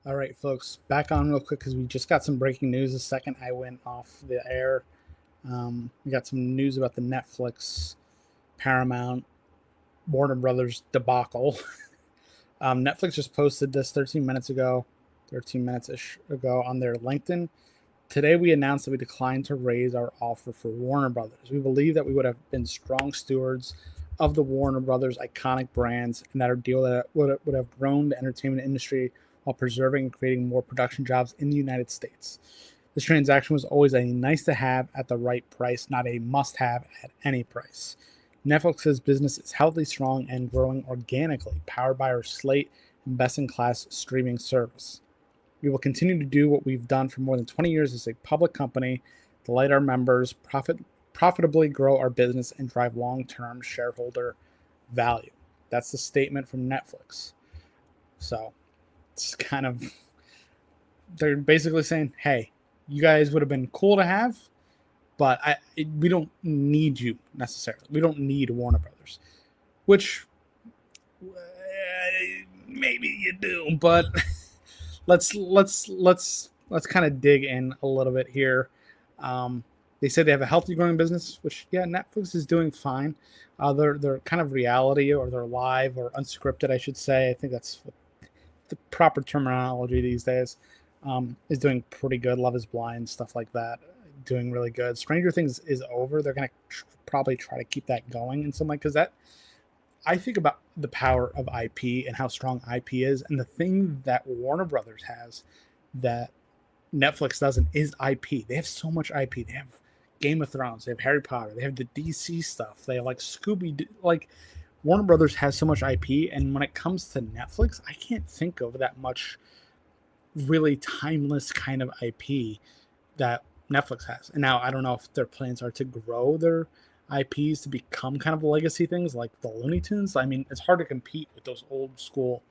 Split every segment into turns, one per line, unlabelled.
All right, folks, back on real quick because we just got some breaking news the second I went off the air. We got some news about the Netflix, Paramount, Warner Brothers debacle. Netflix just posted this 13 minutes ish ago on their LinkedIn. Today, we announced that we declined to raise our offer for Warner Brothers. We believe that we would have been strong stewards of the Warner Brothers iconic brands and that our deal that would have grown the entertainment industry while preserving and creating more production jobs in the United States. This transaction was always a nice to have at the right price, not a must have at any price. Netflix's business is healthy, strong, and growing organically, powered by our slate and best in class streaming service. We will continue to do what we've done for more than 20 years as a public company, delight our members, profitably grow our business, and drive long-term shareholder value. That's the statement from Netflix. So it's kind of, they're basically saying, hey, you guys would have been cool to have, but we don't need you necessarily. We don't need Warner Brothers, which maybe you do, but let's kind of dig in a little bit here. They say they have a healthy growing business, which Netflix is doing fine. They're kind of reality, or they're live or unscripted, I should say. I think that's the proper terminology these days. Is doing pretty good. Love is Blind, stuff like that, doing really good. Stranger Things is over. They're gonna probably try to keep that going in some way, because that, I think about the power of IP and how strong IP is, and the thing that Warner Brothers has that Netflix doesn't is IP. They have so much IP. They have Game of Thrones. They have Harry Potter. They have the DC stuff. They have like Scooby. Like Warner Brothers has so much IP, and when it comes to Netflix, I can't think of that much really timeless kind of IP that Netflix has. And now I don't know if their plans are to grow their IPs to become kind of legacy things like the Looney Tunes. I mean, it's hard to compete with those old school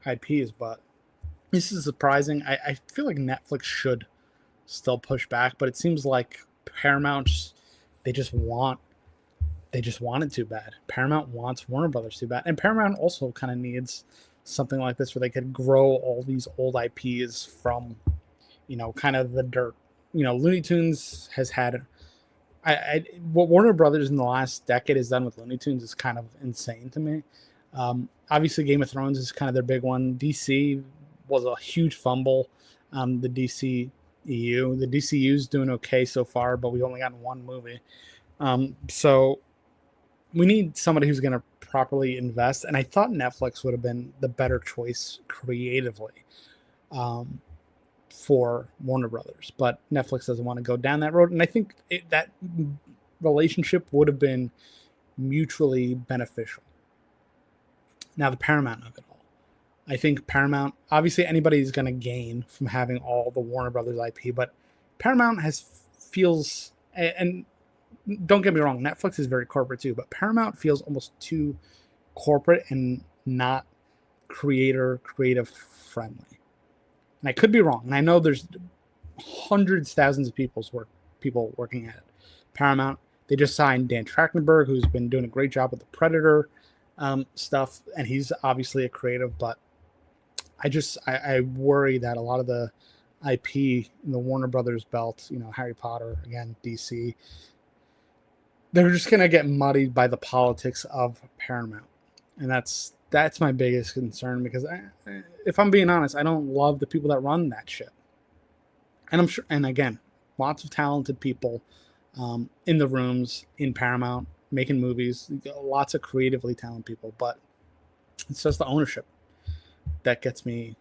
IPs, but this is surprising. I feel like Netflix should still push back, but it seems like Paramount, they just want it too bad. Paramount wants Warner Brothers too bad, and Paramount also kind of needs something like this where they could grow all these old IPs from, kind of the dirt. Looney Tunes has had what Warner Brothers in the last decade has done with Looney Tunes is kind of insane to me. Obviously, Game of Thrones is kind of their big one. DC was a huge fumble. The DCU is doing okay so far, but we've only gotten one movie. So we need somebody who's going to properly invest, and I thought Netflix would have been the better choice creatively for Warner Brothers, but Netflix doesn't want to go down that road, and I think that relationship would have been mutually beneficial. Now, the Paramount of it all. I think Paramount, obviously anybody's going to gain from having all the Warner Brothers IP, but Paramount feels, and don't get me wrong, Netflix is very corporate too, but Paramount feels almost too corporate and not creative friendly. And I could be wrong, and I know there's hundreds, thousands of people working at it. Paramount, they just signed Dan Trachtenberg, who's been doing a great job with the Predator stuff, and he's obviously a creative, but I worry that a lot of the IP in the Warner Brothers belt, Harry Potter, again, DC, they're just going to get muddied by the politics of Paramount. And that's my biggest concern, because if I'm being honest, I don't love the people that run that shit. And I'm sure, and again, lots of talented people in the rooms in Paramount making movies, lots of creatively talented people, but it's just the ownership that gets me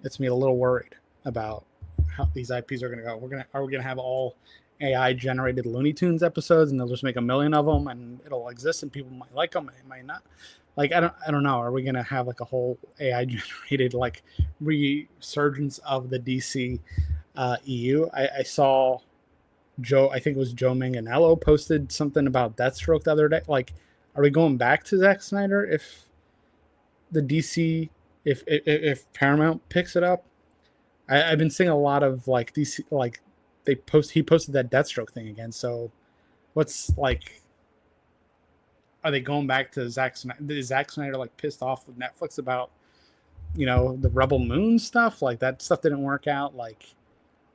a little worried about how these IPs are going to go. Are we going to have all AI generated Looney Tunes episodes, and they'll just make a million of them, and it'll exist, and people might like them, and they might not. Like, I don't know. Are we going to have like a whole AI generated like resurgence of the DC EU? I saw I think it was Joe Manganiello posted something about Deathstroke the other day. Like, are we going back to Zack Snyder if the DC, if Paramount picks it up? I've been seeing a lot of like DC, like he posted that Deathstroke thing again. So what's like, are they going back to Zack Snyder? Is Zack Snyder like pissed off with Netflix about the Rebel Moon stuff, like that stuff didn't work out. Like,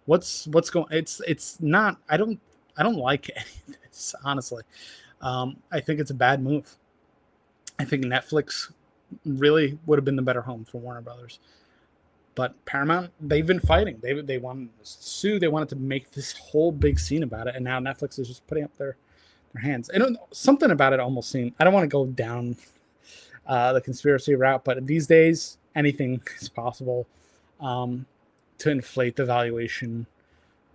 what's going? It's not. I don't like any of this, honestly. I think it's a bad move. I think Netflix really would have been the better home for Warner Brothers. But Paramount, they've been fighting. They wanted to sue. They wanted to make this whole big scene about it, and now Netflix is just putting up their hands. And something about it almost seemed. I don't want to go down the conspiracy route, but these days anything is possible to inflate the valuation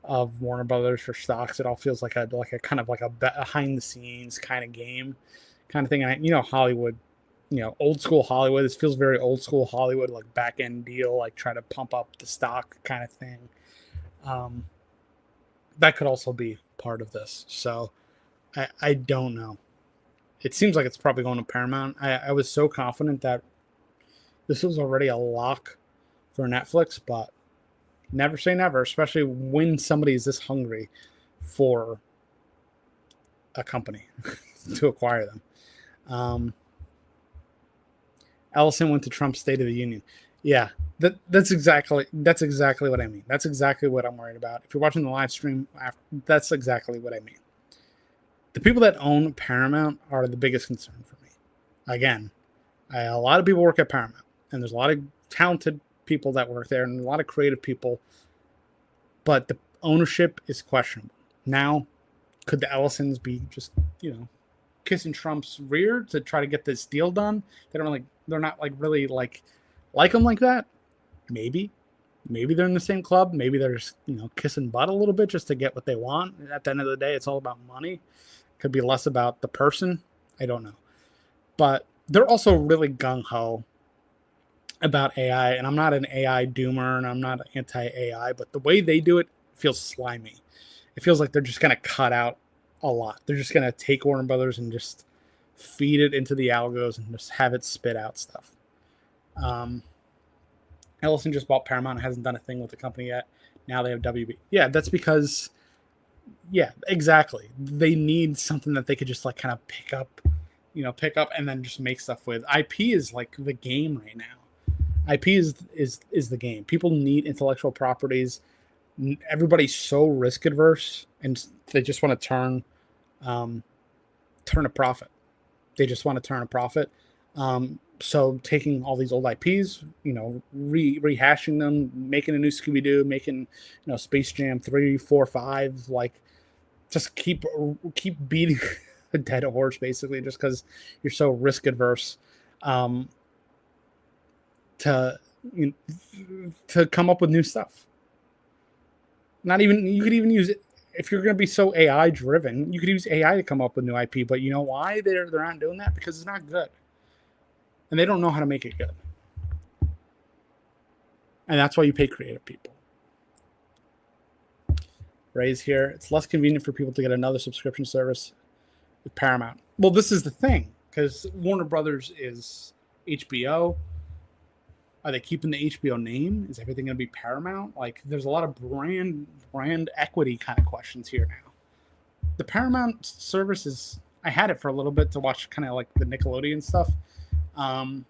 of Warner Brothers for stocks. It all feels like a kind of like a behind the scenes kind of game, kind of thing. And Hollywood. Old school Hollywood. This feels very old school Hollywood, like back end deal, like try to pump up the stock kind of thing. That could also be part of this. So I don't know. It seems like it's probably going to Paramount. I was so confident that this was already a lock for Netflix, but never say never, especially when somebody is this hungry for a company to acquire them. Ellison went to Trump's State of the Union. Yeah, that's exactly what I mean. That's exactly what I'm worried about. If you're watching the live stream, that's exactly what I mean. The people that own Paramount are the biggest concern for me. Again, a lot of people work at Paramount, and there's a lot of talented people that work there, and a lot of creative people, but the ownership is questionable. Now, could the Ellisons be just, kissing Trump's rear to try to get this deal done? They're not really like him like that. Maybe they're in the same club. Maybe they're just, kissing butt a little bit just to get what they want. At the end of the day, it's all about money. Could be less about the person. I don't know. But they're also really gung-ho about AI. And I'm not an AI doomer and I'm not anti-AI, but the way they do it feels slimy. It feels like they're just going to cut out a lot. They're just going to take Warner Brothers and just feed it into the algos and just have it spit out stuff. Ellison just bought Paramount and hasn't done a thing with the company yet. Now they have WB. Yeah, that's because, exactly. They need something that they could just kind of pick up and then just make stuff with. IP is like the game right now. IP is the game. People need intellectual properties. Everybody's so risk adverse and they just want to turn a profit. They just want to turn a profit. So taking all these old IPs, rehashing them, making a new Scooby-Doo, making, Space Jam 3, 4, 5, like just keep beating a dead horse basically just because you're so risk adverse to come up with new stuff. You could even use it. If you're going to be so AI driven, you could use AI to come up with new IP. But you know why they're not doing that? Because it's not good, and they don't know how to make it good. And that's why you pay creative people. Ray's here. It's less convenient for people to get another subscription service with Paramount. Well, this is the thing, because Warner Brothers is HBO. Are they keeping the HBO name? Is everything going to be Paramount? Like, there's a lot of brand equity kind of questions here now. The Paramount service is, I had it for a little bit to watch kind of like the Nickelodeon stuff. I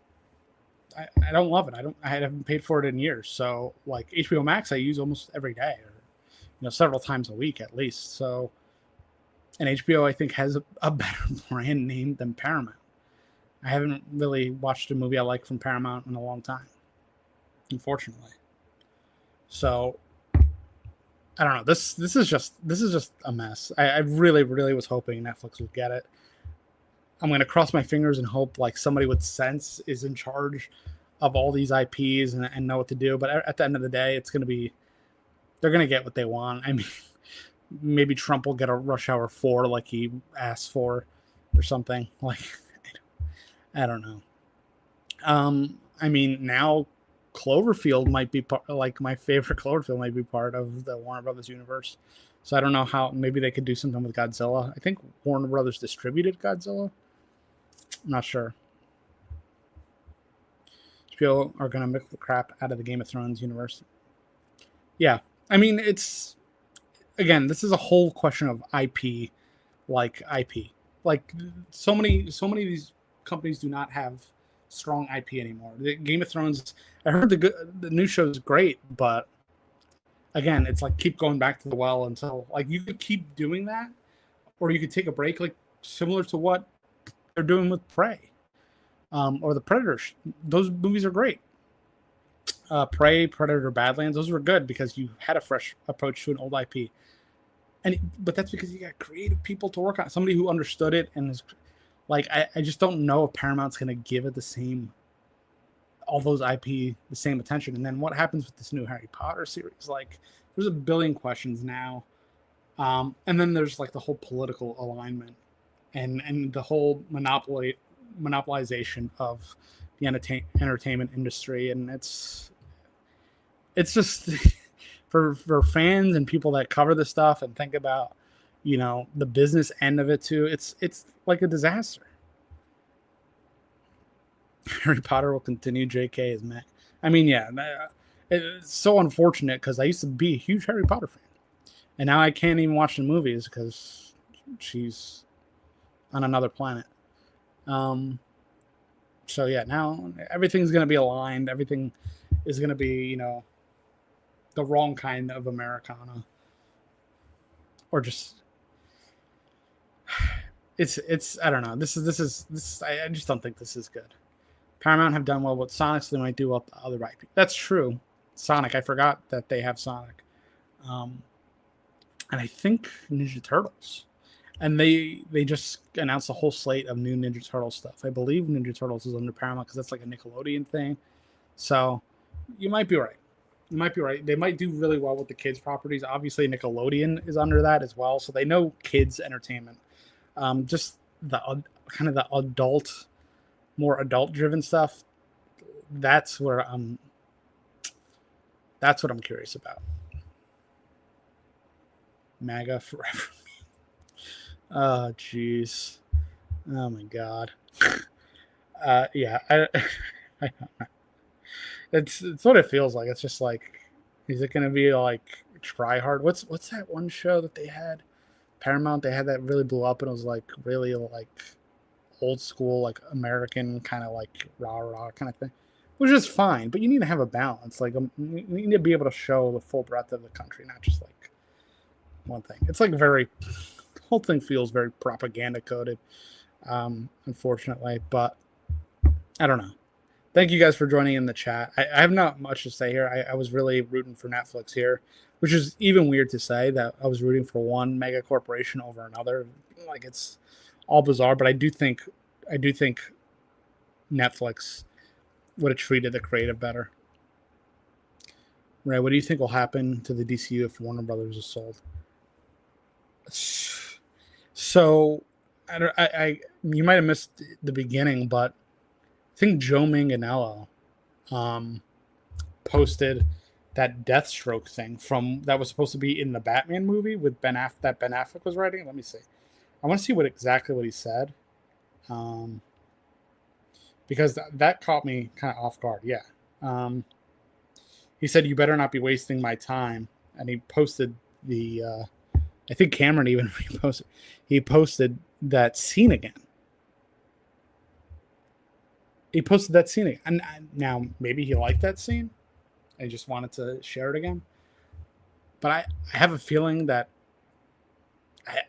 don't love it. I haven't paid for it in years. So like HBO Max, I use almost every day or, several times a week at least. So, and HBO, I think, has a better brand name than Paramount. I haven't really watched a movie I like from Paramount in a long time, unfortunately. So I don't know. This is just a mess. I really, really was hoping Netflix would get it. I'm going to cross my fingers and hope like somebody with sense is in charge of all these IPs and know what to do. But at the end of the day, they're going to get what they want. I mean, maybe Trump will get a Rush Hour 4 like he asked for or something. Like, I don't know. I mean, now Cloverfield might be like my favorite Cloverfield might be part of the Warner Brothers universe. So I don't know how, maybe they could do something with Godzilla. I think Warner Brothers distributed Godzilla. I'm not sure. HBO are going to milk the crap out of the Game of Thrones universe. Yeah. I mean, this is a whole question of IP. Like so many of these companies do not have strong IP anymore. The Game of Thrones, I heard the new show is great, but again, it's like keep going back to the well until like you could keep doing that, or you could take a break, like similar to what they're doing with Prey, or the Predator. Those movies are great. Prey, Predator, Badlands, those were good because you had a fresh approach to an old IP. But that's because you got creative people to work on, somebody who understood it and is like, I just don't know if Paramount's going to give it all those IP the same attention. And then what happens with this new Harry Potter series? Like, there's a billion questions now. And then there's like the whole political alignment and the whole monopolization of the entertainment industry. And it's just for fans and people that cover this stuff and think about, the business end of it too. It's like a disaster. Harry Potter will continue. JK is Mac. I mean, yeah, it's so unfortunate because I used to be a huge Harry Potter fan, and now I can't even watch the movies because she's on another planet. So yeah, now everything's going to be aligned. Everything is going to be, the wrong kind of Americana, or just it's I don't know. This is I just don't think this is good. Paramount have done well with Sonic, so they might do well with the other IP. That's true. Sonic, I forgot that they have Sonic, and I think Ninja Turtles, and they just announced a whole slate of new Ninja Turtle stuff. I believe Ninja Turtles is under Paramount because that's like a Nickelodeon thing. So you might be right. You might be right. They might do really well with the kids' properties. Obviously, Nickelodeon is under that as well, so they know kids' entertainment. Just the kind of the adult, more adult-driven stuff. That's what I'm curious about. MAGA forever. Oh, jeez. Oh my God. Yeah, I don't know. It's what it feels like. It's just like, is it going to be like try hard? What's that one show that they had? Paramount, they had that really blew up and it was like really like old school, like American kind of like rah kind of thing, which is fine. But you need to have a balance. Like you need to be able to show the full breadth of the country, not just like one thing. It's like the whole thing feels very propaganda coded, unfortunately. But I don't know. Thank you guys for joining in the chat. I have not much to say here. I was really rooting for Netflix here, which is even weird to say that I was rooting for one mega corporation over another. Like, it's all bizarre, but I do think Netflix would have treated the creative better. Ray, what do you think will happen to the DCU if Warner Brothers is sold? So, you might have missed the beginning, but I think Joe Manganiello posted that Deathstroke thing that was supposed to be in the Batman movie with Ben Affleck was writing. Let me see. I want to see exactly what he said, because that caught me kind of off guard. Yeah, he said, "You better not be wasting my time," and he posted the. I think Cameron even reposted. He posted that scene again. And now maybe he liked that scene. I just wanted to share it again. But I have a feeling that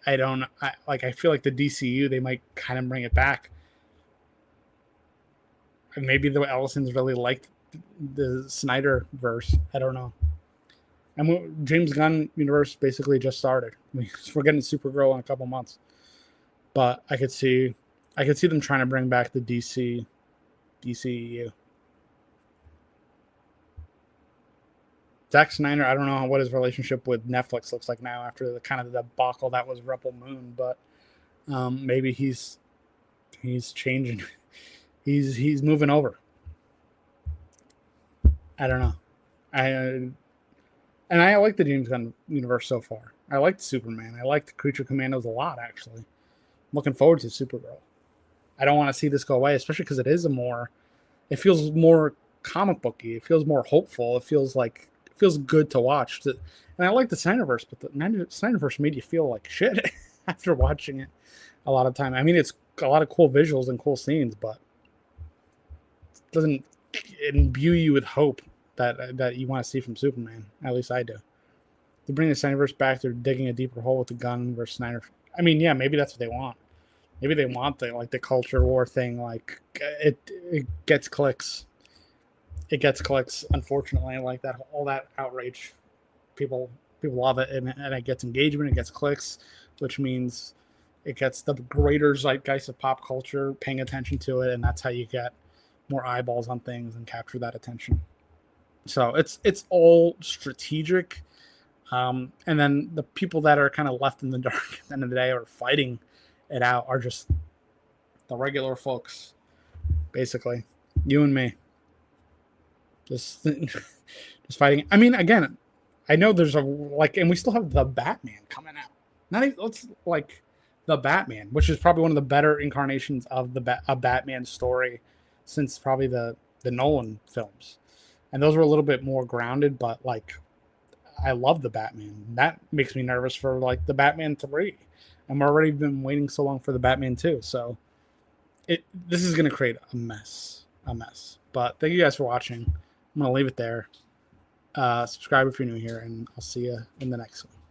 I feel like the DCU, they might kind of bring it back. And maybe the Ellisons really liked the Snyderverse. I don't know. And James Gunn universe basically just started. We're getting Supergirl in a couple months. But I could see them trying to bring back the DCEU. Zack Snyder, I don't know what his relationship with Netflix looks like now after the kind of the debacle that was Rebel Moon, but maybe he's changing. He's moving over. I don't know. I like the James Gunn universe so far. I liked Superman. I liked Creature Commandos a lot, actually. I'm looking forward to Supergirl. I don't want to see this go away, especially because it feels more comic booky. It feels more hopeful. It feels good to watch. And I like the Snyderverse, but the Snyderverse made you feel like shit after watching it a lot of time. I mean, it's a lot of cool visuals and cool scenes, but doesn't imbue you with hope that you want to see from Superman. At least I do. To bring the Snyderverse back, they're digging a deeper hole with the Gunn versus Snyder. I mean, yeah, maybe that's what they want. Maybe they want the culture war thing. Like it gets clicks. It gets clicks. Unfortunately, like that, all that outrage, people love it, and it gets engagement. It gets clicks, which means it gets the greater zeitgeist of pop culture paying attention to it, and that's how you get more eyeballs on things and capture that attention. So it's all strategic. And then the people that are kind of left in the dark at the end of the day or fighting it out are just the regular folks, basically. You and me. Just fighting. I mean, again, I know there's and we still have the Batman coming out. Not even, let's the Batman, which is probably one of the better incarnations of a Batman story since probably the Nolan films. And those were a little bit more grounded, but I love the Batman. That makes me nervous for the Batman 3. And we're already been waiting so long for the Batman 2. So this is going to create a mess. But thank you guys for watching. I'm going to leave it there. Subscribe if you're new here, and I'll see you in the next one.